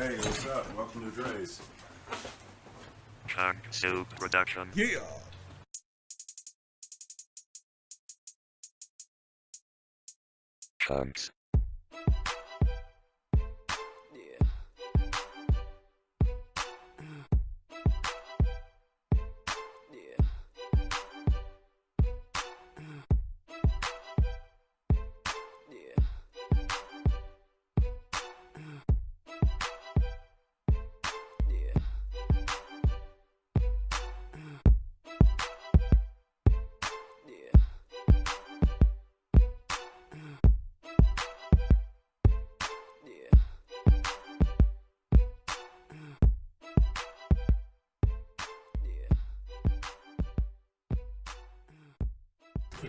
Hey, what's up? Welcome to Dray's. Chunk Soup Production. Yeah! Chunks.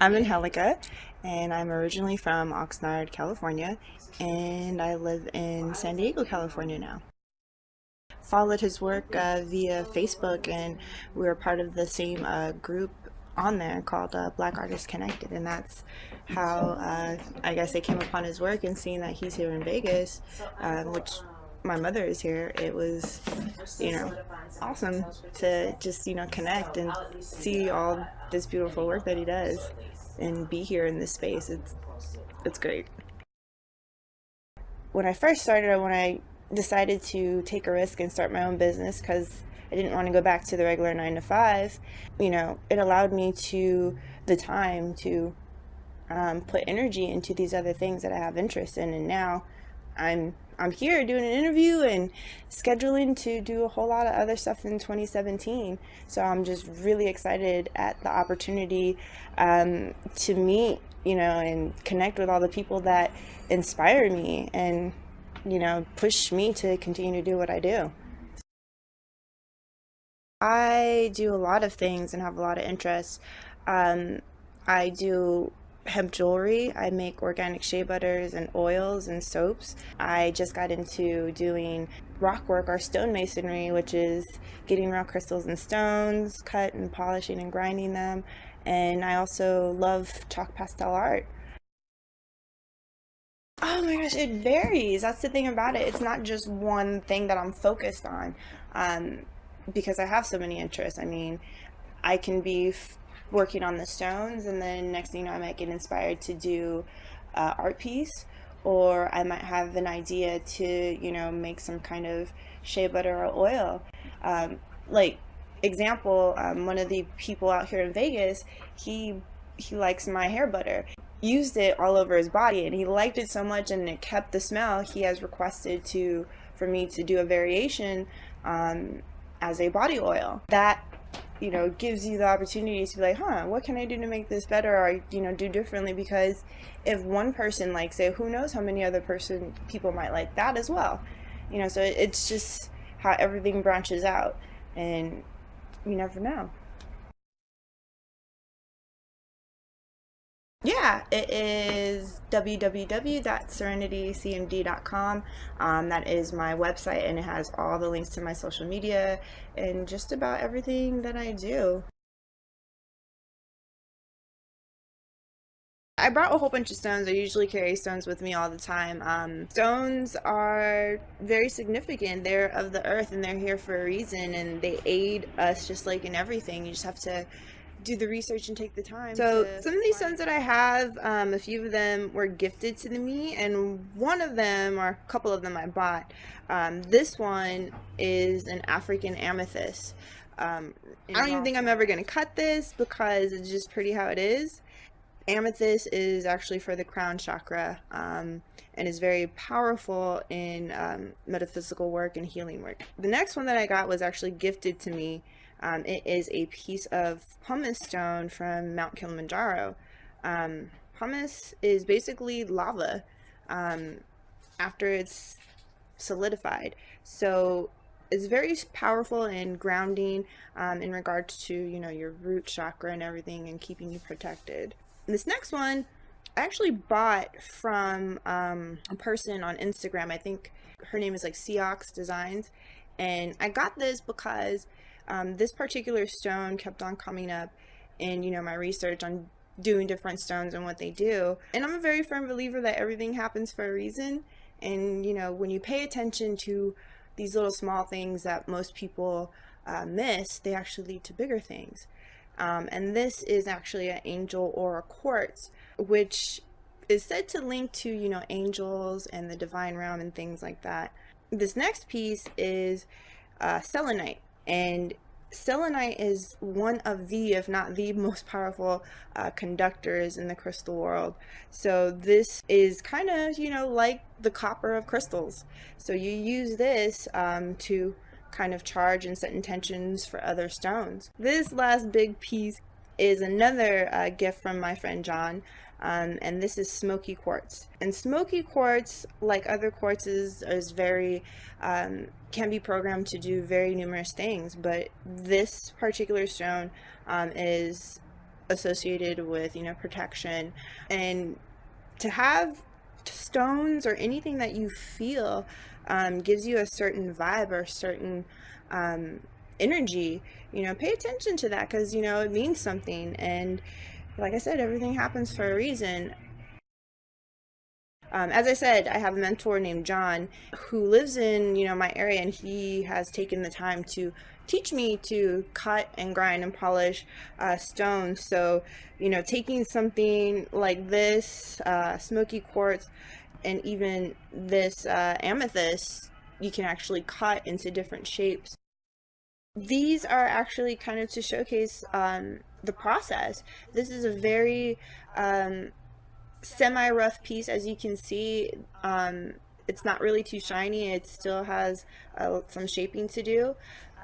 I'm Angelica, and I'm originally from Oxnard, California, and I live in San Diego, California now. Followed his work via Facebook, and we were part of the same group on there called Black Artists Connected, and that's how I guess I came upon his work, and seeing that he's here in Vegas, which my mother is here, it was, awesome to just, connect and see all this beautiful work that he does and be here in this space. It's great. When I first started, when I decided to take a risk and start my own business, because I didn't want to go back to the regular 9 to 5, it allowed me the time to put energy into these other things that I have interest in, and now I'm here doing an interview and scheduling to do a whole lot of other stuff in 2017. So I'm just really excited at the opportunity to meet, and connect with all the people that inspire me and, push me to continue to do what I do. I do a lot of things and have a lot of interests. I do hemp jewelry. I make organic shea butters and oils and soaps. I just got into doing rock work or stonemasonry, which is getting raw crystals and stones, cut and polishing and grinding them. And I also love chalk pastel art. Oh my gosh, it varies. That's the thing about it. It's not just one thing that I'm focused on, because I have so many interests. I mean, I can be working on the stones, and then next thing you know, I might get inspired to do art piece, or I might have an idea to make some kind of shea butter or oil. Like example, one of the people out here in Vegas, he likes my hair butter. Used it all over his body, and he liked it so much, and it kept the smell. He has requested for me to do a variation as a body oil. That gives you the opportunity to be like, what can I do to make this better, or do differently? Because if one person likes it, who knows how many other people might like that as well. So it's just how everything branches out, and you never know. Yeah, it is www.SerenityCMD.com. That is my website, and it has all the links to my social media and just about everything that I do. I brought a whole bunch of stones. I usually carry stones with me all the time. Stones are very significant. They're of the earth, and they're here for a reason, and they aid us just like in everything. You just have to do the research and take the time. So some of these stones that I have, a few of them were gifted to me, and one of them, or a couple of them, I bought. This one is an African amethyst. I don't even think I'm ever going to cut this because it's just pretty how it is. Amethyst is actually for the crown chakra, and is very powerful in metaphysical work and healing work. The next one that I got was actually gifted to me. It is a piece of pumice stone from Mount Kilimanjaro. Pumice is basically lava after it's solidified. So it's very powerful and grounding in regards to, your root chakra and everything, and keeping you protected. And this next one I actually bought from a person on Instagram. I think her name is like Seox Designs. And I got this because this particular stone kept on coming up in, my research on doing different stones and what they do. And I'm a very firm believer that everything happens for a reason. And, when you pay attention to these little small things that most people miss, they actually lead to bigger things. And this is actually an angel or a quartz, which is said to link to, you know, angels and the divine realm and things like that. This next piece is selenite, and selenite is one of the, if not the most powerful conductors in the crystal world. So this is kind of, you know, like the copper of crystals. So you use this to kind of charge and set intentions for other stones. This last big piece is another gift from my friend John, and this is Smoky Quartz. And Smoky Quartz, like other quartzes, is very can be programmed to do very numerous things, but this particular stone is associated with, you know, protection. And to have stones or anything that you feel gives you a certain vibe or a certain energy, you know, pay attention to that, because, you know, it means something. And like I said, everything happens for a reason. As I said, I have a mentor named John who lives in, you know, my area, and he has taken the time to teach me to cut and grind and polish stones. So, you know, taking something like this Smoky Quartz and even this amethyst, you can actually cut into different shapes. These are actually kind of to showcase the process. This is a very semi-rough piece, as you can see. It's not really too shiny. It still has some shaping to do.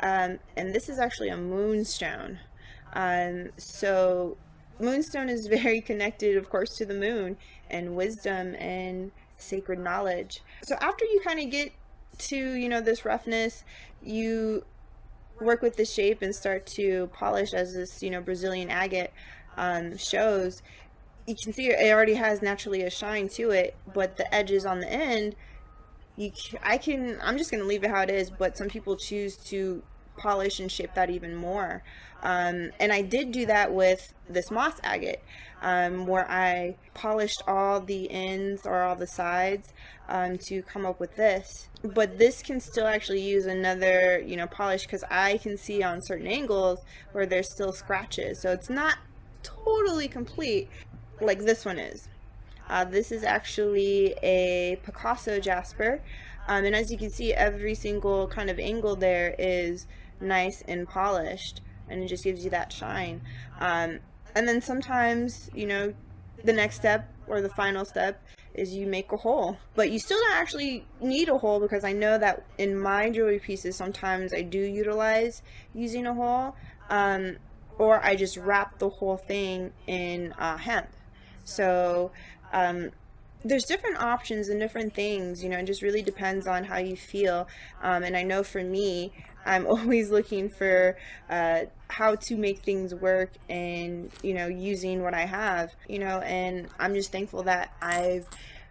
And this is actually a moonstone. So Moonstone is very connected, of course, to the moon and wisdom and sacred knowledge. So after you kind of get to, you know, this roughness, you work with the shape and start to polish, as this, you know, Brazilian agate shows. You can see it already has naturally a shine to it, but the edges on the end, I'm just going to leave it how it is, but some people choose to polish and shape that even more. And I did do that with this moss agate, where I polished all the ends or all the sides to come up with this. But this can still actually use another, you know, polish, because I can see on certain angles where there's still scratches. So it's not totally complete like this one is. This is actually a Picasso Jasper, and as you can see, every single kind of angle there is nice and polished, and it just gives you that shine. And then sometimes, you know, the next step or the final step is you make a hole, but you still don't actually need a hole, because I know that in my jewelry pieces sometimes I do utilize using a hole, or I just wrap the whole thing in hemp. So there's different options and different things, you know, it just really depends on how you feel. And I know for me, I'm always looking for how to make things work, and, you know, using what I have, you know, and I'm just thankful that I've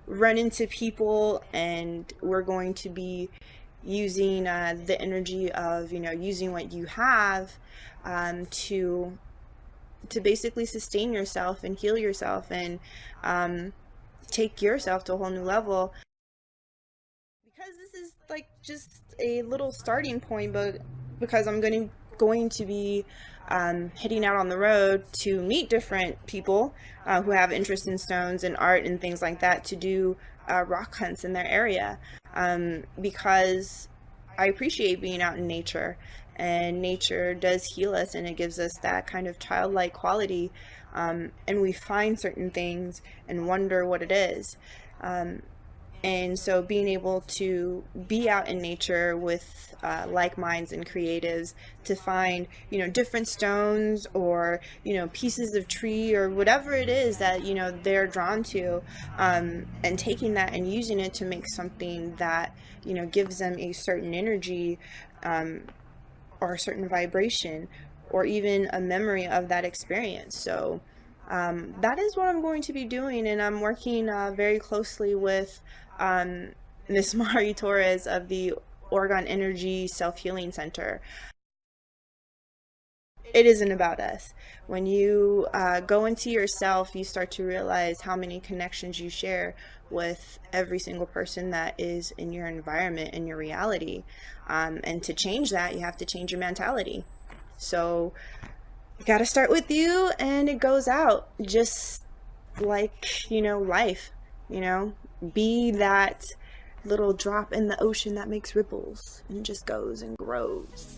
run into people, and we're going to be using the energy of, you know, using what you have to basically sustain yourself and heal yourself and take yourself to a whole new level. Because this is like just a little starting point, but because I'm going to be heading out on the road to meet different people who have interest in stones and art and things like that, to do rock hunts in their area, because I appreciate being out in nature, and nature does heal us, and it gives us that kind of childlike quality, and we find certain things and wonder what it is. And so being able to be out in nature with like minds and creatives to find, you know, different stones or, you know, pieces of tree or whatever it is that, you know, they're drawn to, and taking that and using it to make something that, you know, gives them a certain energy, or a certain vibration, or even a memory of that experience. So that is what I'm going to be doing, and I'm working very closely with Miss Mari Torres of the Oregon Energy Self-Healing Center. it isn't about us. When you go into yourself, you start to realize how many connections you share with every single person that is in your environment, in your reality. And to change that, you have to change your mentality. So you got to start with you, and it goes out just like, you know, life, you know, be that little drop in the ocean that makes ripples and just goes and grows.